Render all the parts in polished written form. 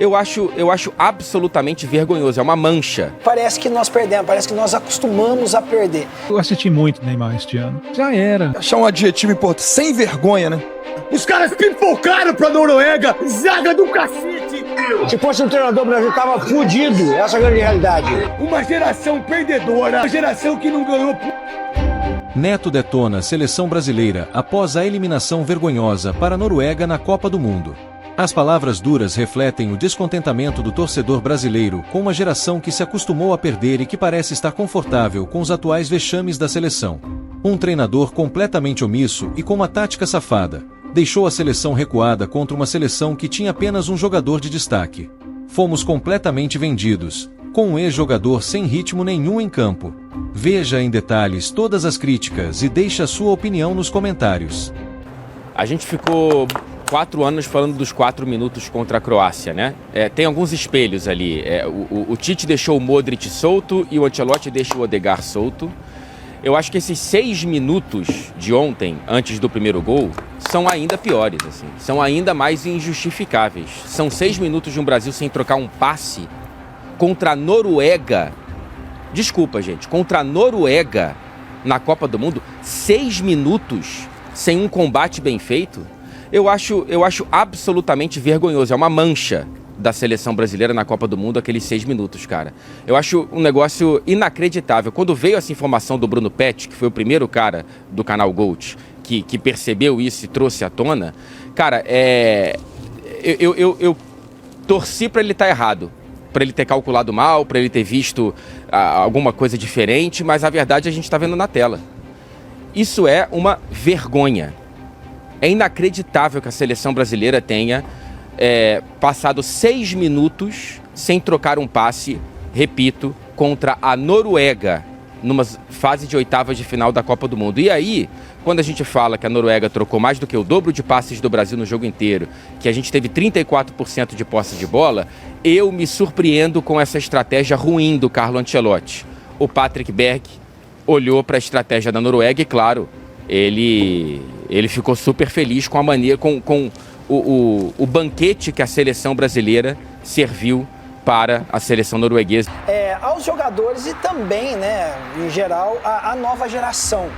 eu acho absolutamente vergonhoso, é uma mancha. Parece que nós perdemos, parece que nós acostumamos a perder. Eu assisti muito Neymar este ano. Já era. Achar um adjetivo importante, sem vergonha, né? Os caras pipocaram pra Noruega, zaga do cacete! Se fosse um treinador, o Brasil tava fudido. Essa é a grande realidade. Uma geração perdedora, uma geração que não ganhou. Neto detona a seleção brasileira após a eliminação vergonhosa para a Noruega na Copa do Mundo. As palavras duras refletem o descontentamento do torcedor brasileiro com uma geração que se acostumou a perder e que parece estar confortável com os atuais vexames da seleção. Um treinador completamente omisso e com uma tática safada deixou a seleção recuada contra uma seleção que tinha apenas um jogador de destaque. Fomos completamente vendidos, com um ex-jogador sem ritmo nenhum em campo. Veja em detalhes todas as críticas e deixe a sua opinião nos comentários. A gente ficou 4 anos falando dos 4 minutos contra a Croácia, né? Tem alguns espelhos ali. O Tite deixou o Modric solto e o Ancelotti deixa o Odegaard solto. Eu acho que esses 6 minutos de ontem, antes do primeiro gol, são ainda piores, assim. São ainda mais injustificáveis. São 6 minutos de um Brasil sem trocar um passe contra a Noruega. Desculpa, gente. Contra a Noruega na Copa do Mundo. 6 minutos sem um combate bem feito. Eu acho absolutamente vergonhoso. É uma mancha da seleção brasileira na Copa do Mundo, aqueles 6 minutos, cara. Eu acho um negócio inacreditável. Quando veio essa informação do Bruno Petti, que foi o primeiro cara do canal Gold que percebeu isso e trouxe à tona, cara, eu torci para ele estar errado, para ele ter calculado mal, para ele ter visto alguma coisa diferente, mas a verdade a gente está vendo na tela. Isso é uma vergonha. É inacreditável que a seleção brasileira tenha passado 6 minutos sem trocar um passe, repito, contra a Noruega, numa fase de oitavas de final da Copa do Mundo. E aí, quando a gente fala que a Noruega trocou mais do que o dobro de passes do Brasil no jogo inteiro, que a gente teve 34% de posse de bola, eu me surpreendo com essa estratégia ruim do Carlo Ancelotti. O Patrick Berg olhou para a estratégia da Noruega e, claro, ele ficou super feliz com a maneira, com o banquete que a seleção brasileira serviu para a seleção norueguesa. Aos jogadores e também, né, em geral, a nova geração.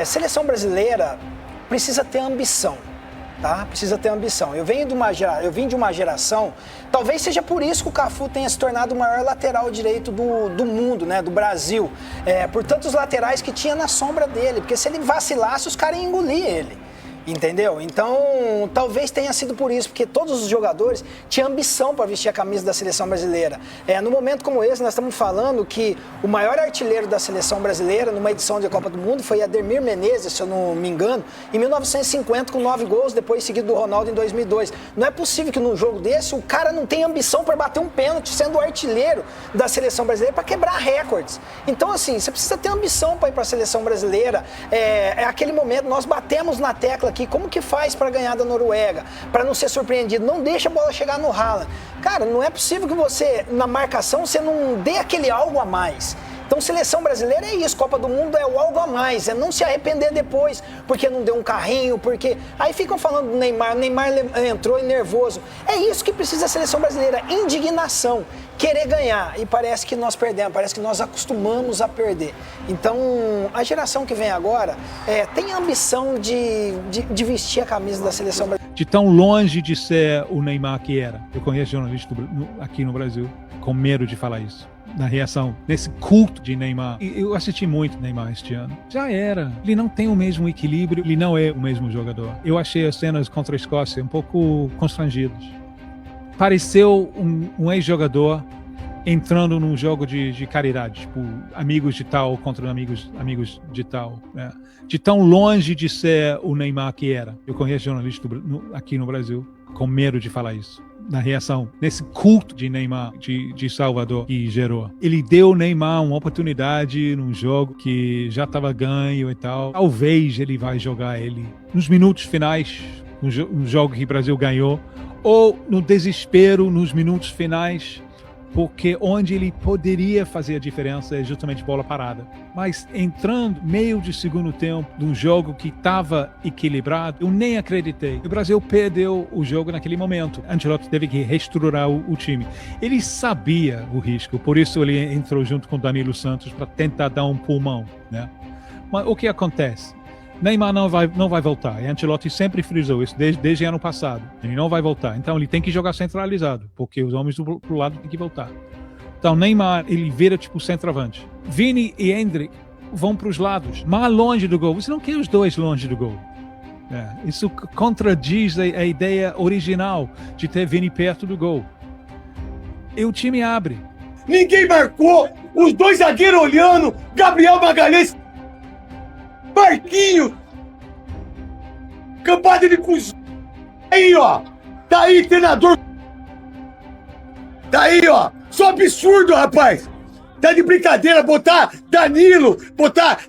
Seleção brasileira precisa ter ambição, tá? Precisa ter ambição. Eu vim de uma geração, talvez seja por isso que o Cafu tenha se tornado o maior lateral direito do mundo, né, do Brasil. Por tantos laterais que tinha na sombra dele, porque se ele vacilasse, os caras iam engolir ele. Entendeu? Então, talvez tenha sido por isso, porque todos os jogadores tinham ambição para vestir a camisa da seleção brasileira. No momento como esse, nós estamos falando que o maior artilheiro da seleção brasileira, numa edição de Copa do Mundo, foi Ademir Menezes, se eu não me engano, em 1950, com 9 gols, depois seguido do Ronaldo em 2002. Não é possível que num jogo desse o cara não tenha ambição para bater um pênalti, sendo o artilheiro da seleção brasileira, para quebrar recordes. Então, assim, você precisa ter ambição para ir para a seleção brasileira. É aquele momento, nós batemos na tecla aqui, como que faz para ganhar da Noruega, para não ser surpreendido, não deixa a bola chegar no Haaland. Cara, não é possível que você, na marcação, você não dê aquele algo a mais. Então, seleção brasileira é isso, Copa do Mundo é o algo a mais, é não se arrepender depois, porque não deu um carrinho, porque... Aí ficam falando do Neymar, o Neymar entrou nervoso. É isso que precisa a seleção brasileira, indignação, querer ganhar. E parece que nós perdemos, parece que nós acostumamos a perder. Então, a geração que vem agora tem a ambição de vestir a camisa da seleção brasileira. De tão longe de ser o Neymar que era. Eu conheço jornalista aqui no Brasil com medo de falar isso. Na reação, nesse culto de Neymar. Eu assisti muito Neymar este ano. Já era. Ele não tem o mesmo equilíbrio, ele não é o mesmo jogador. Eu achei as cenas contra a Escócia um pouco constrangidas. Pareceu um ex-jogador entrando num jogo de caridade, tipo, amigos de tal contra amigos de tal, né? De tão longe de ser o Neymar que era. Eu conheço jornalista aqui no Brasil com medo de falar isso. Na reação, nesse culto de Neymar, de Salvador, que gerou. Ele deu Neymar uma oportunidade num jogo que já estava ganho e tal. Talvez ele vai jogar ele nos minutos finais, um jogo que o Brasil ganhou, ou no desespero, nos minutos finais, porque onde ele poderia fazer a diferença é justamente bola parada. Mas entrando meio de segundo tempo de um jogo que estava equilibrado, eu nem acreditei. O Brasil perdeu o jogo naquele momento. Ancelotti teve que reestruturar o time. Ele sabia o risco, por isso ele entrou junto com Danilo Santos para tentar dar um pulmão, né? Mas o que acontece? Neymar não vai voltar. E Ancelotti sempre frisou isso desde ano passado. Ele não vai voltar. Então ele tem que jogar centralizado, porque os homens do lado têm que voltar. Então Neymar, ele vira tipo centroavante. Vini e Endrick vão para os lados, mais longe do gol. Você não quer os dois longe do gol. Isso contradiz a ideia original de ter Vini perto do gol. E o time abre. Ninguém marcou, os dois zagueiros olhando, Gabriel Magalhães, Marquinhos, campada de cuzão. Aí, ó, tá aí, treinador. Tá aí, ó, só absurdo, rapaz. Tá de brincadeira botar Danilo, botar...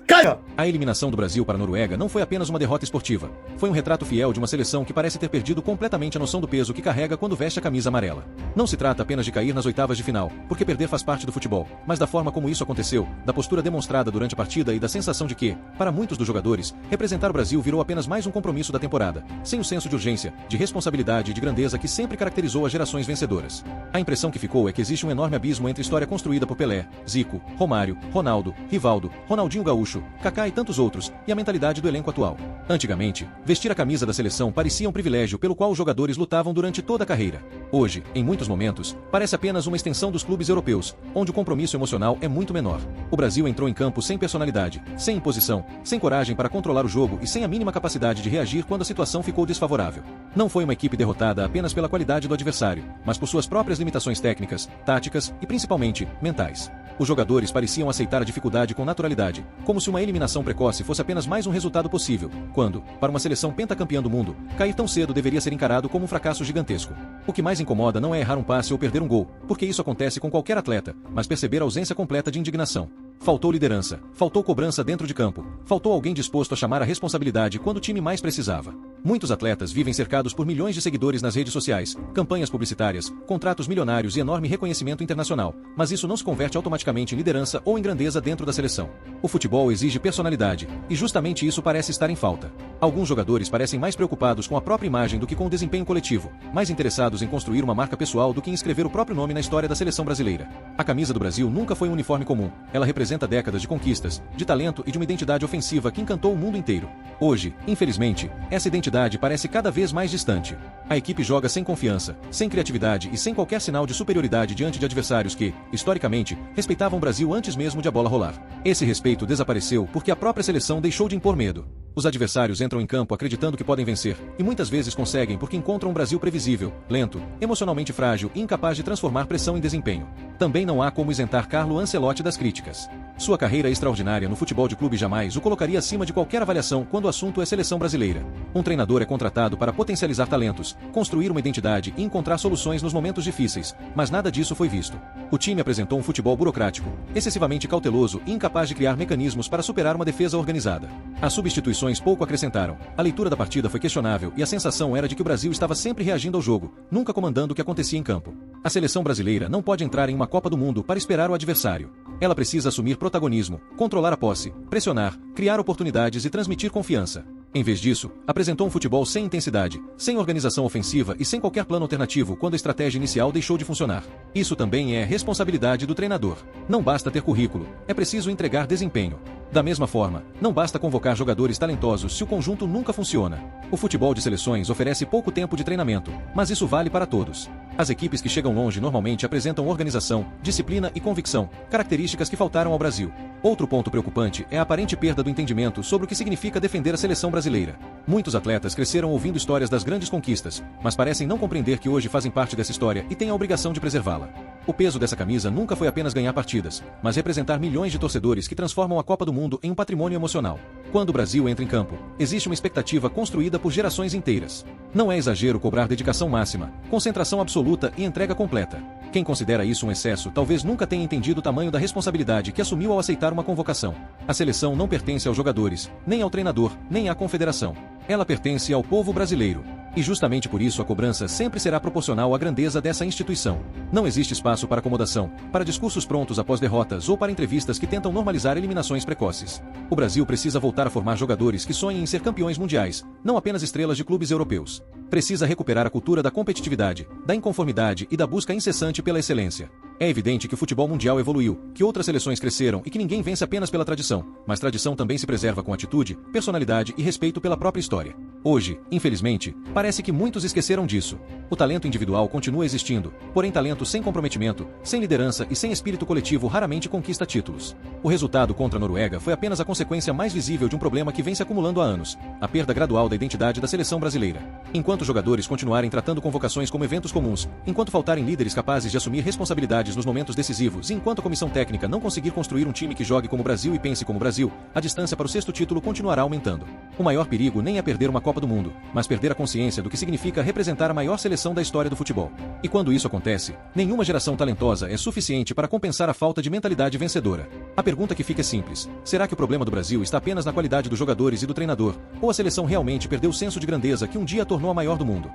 A eliminação do Brasil para a Noruega não foi apenas uma derrota esportiva. Foi um retrato fiel de uma seleção que parece ter perdido completamente a noção do peso que carrega quando veste a camisa amarela. Não se trata apenas de cair nas oitavas de final, porque perder faz parte do futebol, mas da forma como isso aconteceu, da postura demonstrada durante a partida e da sensação de que, para muitos dos jogadores, representar o Brasil virou apenas mais um compromisso da temporada, sem o senso de urgência, de responsabilidade e de grandeza que sempre caracterizou as gerações vencedoras. A impressão que ficou é que existe um enorme abismo entre a história construída por Pelé, Zico, Romário, Ronaldo, Rivaldo, Ronaldinho Gaúcho, Kaká e tantos outros, e a mentalidade do elenco atual. Antigamente, vestir a camisa da seleção parecia um privilégio pelo qual os jogadores lutavam durante toda a carreira. Hoje, em muitos momentos, parece apenas uma extensão dos clubes europeus, onde o compromisso emocional é muito menor. O Brasil entrou em campo sem personalidade, sem imposição, sem coragem para controlar o jogo e sem a mínima capacidade de reagir quando a situação ficou desfavorável. Não foi uma equipe derrotada apenas pela qualidade do adversário, mas por suas próprias limitações técnicas, táticas e principalmente mentais. Os jogadores pareciam aceitar a dificuldade com naturalidade, como se uma eliminação precoce fosse apenas mais um resultado possível, quando, para uma seleção pentacampeã do mundo, cair tão cedo deveria ser encarado como um fracasso gigantesco. O que mais incomoda não é errar um passe ou perder um gol, porque isso acontece com qualquer atleta, mas perceber a ausência completa de indignação. Faltou liderança, faltou cobrança dentro de campo, faltou alguém disposto a chamar a responsabilidade quando o time mais precisava. Muitos atletas vivem cercados por milhões de seguidores nas redes sociais, campanhas publicitárias, contratos milionários e enorme reconhecimento internacional, mas isso não se converte automaticamente em liderança ou em grandeza dentro da seleção. O futebol exige personalidade, e justamente isso parece estar em falta. Alguns jogadores parecem mais preocupados com a própria imagem do que com o desempenho coletivo, mais interessados em construir uma marca pessoal do que em escrever o próprio nome na história da seleção brasileira. A camisa do Brasil nunca foi um uniforme comum, ela representa décadas de conquistas, de talento e de uma identidade ofensiva que encantou o mundo inteiro. Hoje, infelizmente, essa identidade parece cada vez mais distante. A equipe joga sem confiança, sem criatividade e sem qualquer sinal de superioridade diante de adversários que, historicamente, respeitavam o Brasil antes mesmo de a bola rolar. Esse respeito desapareceu porque a própria seleção deixou de impor medo. Os adversários entram em campo acreditando que podem vencer, e muitas vezes conseguem porque encontram um Brasil previsível, lento, emocionalmente frágil e incapaz de transformar pressão em desempenho. Também não há como isentar Carlo Ancelotti das críticas. Sua carreira extraordinária no futebol de clube jamais o colocaria acima de qualquer avaliação quando o assunto é seleção brasileira. Um treinador é contratado para potencializar talentos, construir uma identidade e encontrar soluções nos momentos difíceis, mas nada disso foi visto. O time apresentou um futebol burocrático, excessivamente cauteloso e incapaz de criar mecanismos para superar uma defesa organizada. As substituições pouco acrescentaram, a leitura da partida foi questionável e a sensação era de que o Brasil estava sempre reagindo ao jogo, nunca comandando o que acontecia em campo. A seleção brasileira não pode entrar em uma Copa do Mundo para esperar o adversário. Ela precisa assumir protagonismo, controlar a posse, pressionar, criar oportunidades e transmitir confiança. Em vez disso, apresentou um futebol sem intensidade, sem organização ofensiva e sem qualquer plano alternativo quando a estratégia inicial deixou de funcionar. Isso também é responsabilidade do treinador. Não basta ter currículo, é preciso entregar desempenho. Da mesma forma, não basta convocar jogadores talentosos se o conjunto nunca funciona. O futebol de seleções oferece pouco tempo de treinamento, mas isso vale para todos. As equipes que chegam longe normalmente apresentam organização, disciplina e convicção, características que faltaram ao Brasil. Outro ponto preocupante é a aparente perda do entendimento sobre o que significa defender a seleção brasileira. Muitos atletas cresceram ouvindo histórias das grandes conquistas, mas parecem não compreender que hoje fazem parte dessa história e têm a obrigação de preservá-la. O peso dessa camisa nunca foi apenas ganhar partidas, mas representar milhões de torcedores que transformam a Copa do Mundo em um patrimônio emocional. Quando o Brasil entra em campo, existe uma expectativa construída por gerações inteiras. Não é exagero cobrar dedicação máxima, concentração absoluta e entrega completa. Quem considera isso um excesso talvez nunca tenha entendido o tamanho da responsabilidade que assumiu ao aceitar uma convocação. A seleção não pertence aos jogadores, nem ao treinador, nem à confederação. Ela pertence ao povo brasileiro. E justamente por isso a cobrança sempre será proporcional à grandeza dessa instituição. Não existe espaço para acomodação, para discursos prontos após derrotas ou para entrevistas que tentam normalizar eliminações precoces. O Brasil precisa voltar a formar jogadores que sonhem em ser campeões mundiais, não apenas estrelas de clubes europeus. Precisa recuperar a cultura da competitividade, da inconformidade e da busca incessante pela excelência. É evidente que o futebol mundial evoluiu, que outras seleções cresceram e que ninguém vence apenas pela tradição, mas tradição também se preserva com atitude, personalidade e respeito pela própria história. Hoje, infelizmente, parece que muitos esqueceram disso. O talento individual continua existindo, porém talento sem comprometimento, sem liderança e sem espírito coletivo raramente conquista títulos. O resultado contra a Noruega foi apenas a consequência mais visível de um problema que vem se acumulando há anos, a perda gradual da identidade da seleção brasileira. Enquanto jogadores continuarem tratando convocações como eventos comuns, enquanto faltarem líderes capazes de assumir responsabilidades nos momentos decisivos e enquanto a comissão técnica não conseguir construir um time que jogue como o Brasil e pense como o Brasil, a distância para o sexto título continuará aumentando. O maior perigo nem é perder uma Copa do Mundo, mas perder a consciência do que significa representar a maior seleção da história do futebol. E quando isso acontece, nenhuma geração talentosa é suficiente para compensar a falta de mentalidade vencedora. A pergunta que fica é simples: será que o problema do Brasil está apenas na qualidade dos jogadores e do treinador, ou a seleção realmente perdeu o senso de grandeza que um dia tornou a maior do mundo?